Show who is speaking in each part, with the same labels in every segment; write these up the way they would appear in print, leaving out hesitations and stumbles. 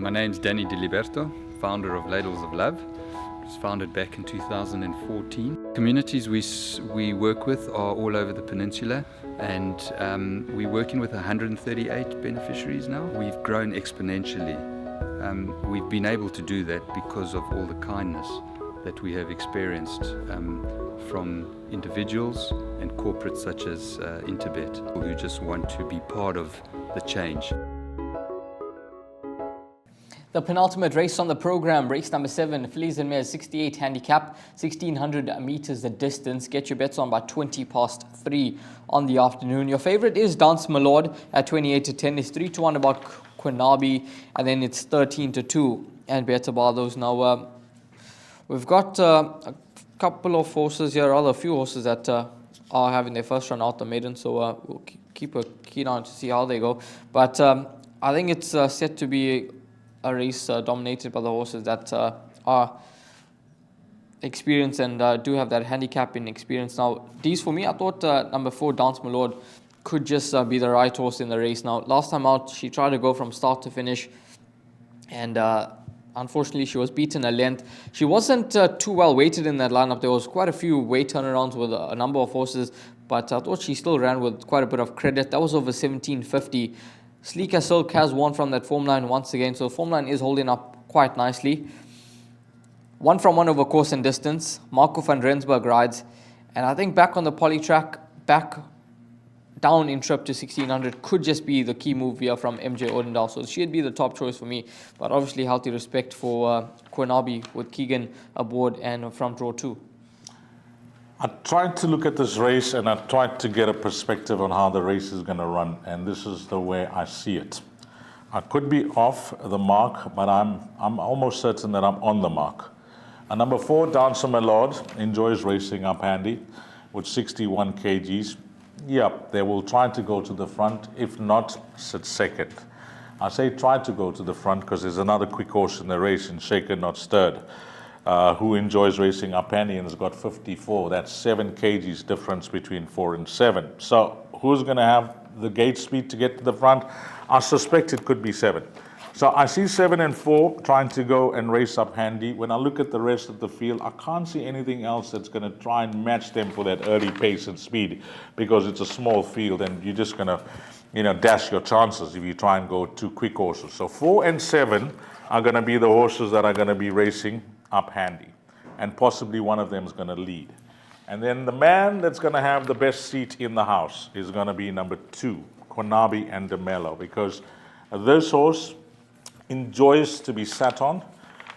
Speaker 1: My name's Danny Diliberto, founder of Ladles of Love. It was founded back in 2014. Communities we work with are all over the peninsula, and we're working with 138 beneficiaries now. We've grown exponentially. We've been able to do that because of all the kindness that we have experienced from individuals and corporates such as Interbet, who just want to be part of the change.
Speaker 2: The penultimate race on the program, race number 7, Fillies and Mares 68 handicap, 1600 meters the distance. Get your bets on by 3 on the afternoon. Your favorite is Dance Malord at 28 to 10. It's 3-1 about Quinabi, and then it's 13 to 2 and better bar those. Now we've got a couple of horses here, a few horses that are having their first run out the maiden, so we'll keep a keen eye to see how they go. But I think it's set to be a race dominated by the horses that are experienced and do have that handicapping experience. Now, these for me, I thought number 4, Dance Malord, could just be the right horse in the race. Now, last time out, she tried to go from start to finish, and unfortunately, she was beaten a length. She wasn't too well weighted in that lineup. There was quite a few weight turnarounds with a number of horses, but I thought she still ran with quite a bit of credit. That was over 1750. Sleeker Silk has won from that form line once again, so form line is holding up quite nicely. 1 from 1 over course and distance. Marco van Rensburg rides, and I think back on the poly track, back down in trip to 1600 could just be the key move here from MJ Odendal, so she'd be the top choice for me. But obviously healthy respect for Quinabi with Keegan aboard and front row 2.
Speaker 3: I tried to look at this race and I tried to get a perspective on how the race is going to run, and this is the way I see it. I could be off the mark, but I'm almost certain that I'm on the mark. Number 4, Dancer Malord, enjoys racing up handy with 61 kgs. Yep, they will try to go to the front. If not, sit second. I say try to go to the front because there's another quick horse in the race, and Shaken Not Stirred, who enjoys racing up handy and has got 54. That's 7 kgs difference between 4 and 7. So who's going to have the gate speed to get to the front? I suspect it could be 7. So I see 7 and 4 trying to go and race up handy. When I look at the rest of the field, I can't see anything else that's going to try and match them for that early pace and speed, because it's a small field and you're just going to, dash your chances if you try and go 2 quick horses. So 4 and 7 are going to be the horses that are going to be racing up handy, and possibly one of them is going to lead. And then the man that's going to have the best seat in the house is going to be number 2, Quinabi and DeMello, because this horse enjoys to be sat on,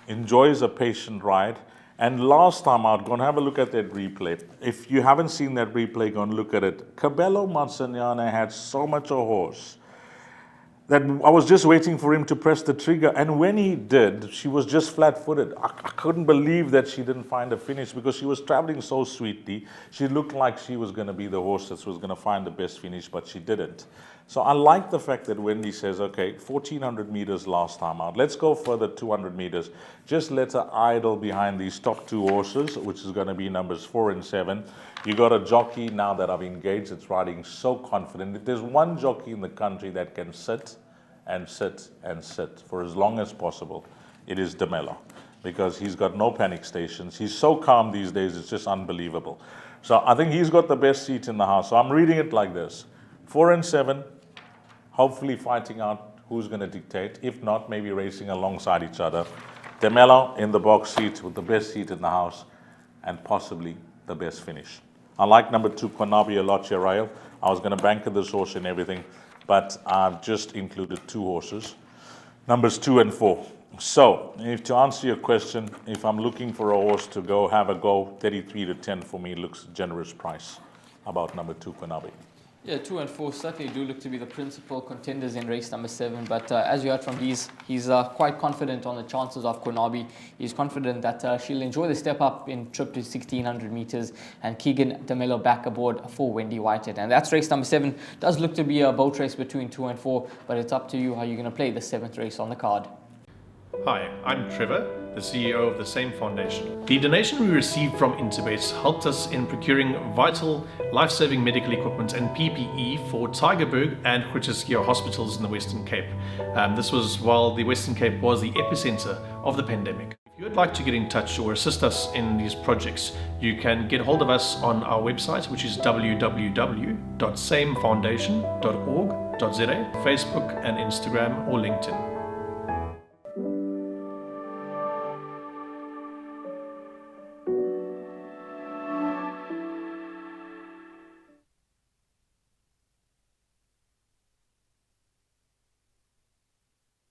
Speaker 3: enjoys a patient ride. And last time out, go and have a look at that replay. If you haven't seen that replay, go and look at it. Cabello Matsanyana had so much a horse that I was just waiting for him to press the trigger. And when he did, she was just flat-footed. I couldn't believe that she didn't find a finish, because she was traveling so sweetly. She looked like she was going to be the horse that was going to find the best finish, but she didn't. So I like the fact that Wendy says, okay, 1,400 meters last time out. Let's go further 200 meters. Just let her idle behind these top 2 horses, which is going to be numbers 4 and 7. You got a jockey now that I've engaged. It's riding so confident. If there's one jockey in the country that can sit and sit and sit for as long as possible, it is DeMello, because he's got no panic stations. He's so calm these days, it's just unbelievable. So I think he's got the best seat in the house. So I'm reading it like this: 4 and 7, hopefully fighting out who's going to dictate. If not, maybe racing alongside each other. DeMello in the box seat with the best seat in the house and possibly the best finish. I like number 2, Quinabi, a lot, Rail. I was going to bank this horse and everything, but I've just included 2 horses, numbers 2 and 4. So, to answer your question, if I'm looking for a horse to go have a go, 33 to 10 for me looks a generous price about number 2, Quinabi.
Speaker 2: Yeah, 2 and 4 certainly do look to be the principal contenders in race number 7. But as you heard from he's quite confident on the chances of Quinabi. He's confident that she'll enjoy the step up in trip to 1600 meters, and Keegan DeMello back aboard for Wendy Whitehead. And that's race number 7. Does look to be a boat race between 2 and 4, but it's up to you how you're going to play the 7th race on the card.
Speaker 4: Hi, I'm Trevor, the CEO of the same foundation. The donation we received from Interbet helped us in procuring vital life-saving medical equipment and PPE for Tygerberg and Groote hospitals in the Western Cape. This was while the Western Cape was the epicenter of the pandemic. If you would like to get in touch or assist us in these projects, you can get hold of us on our website, which is www.samefoundation.org.za, Facebook and Instagram or LinkedIn.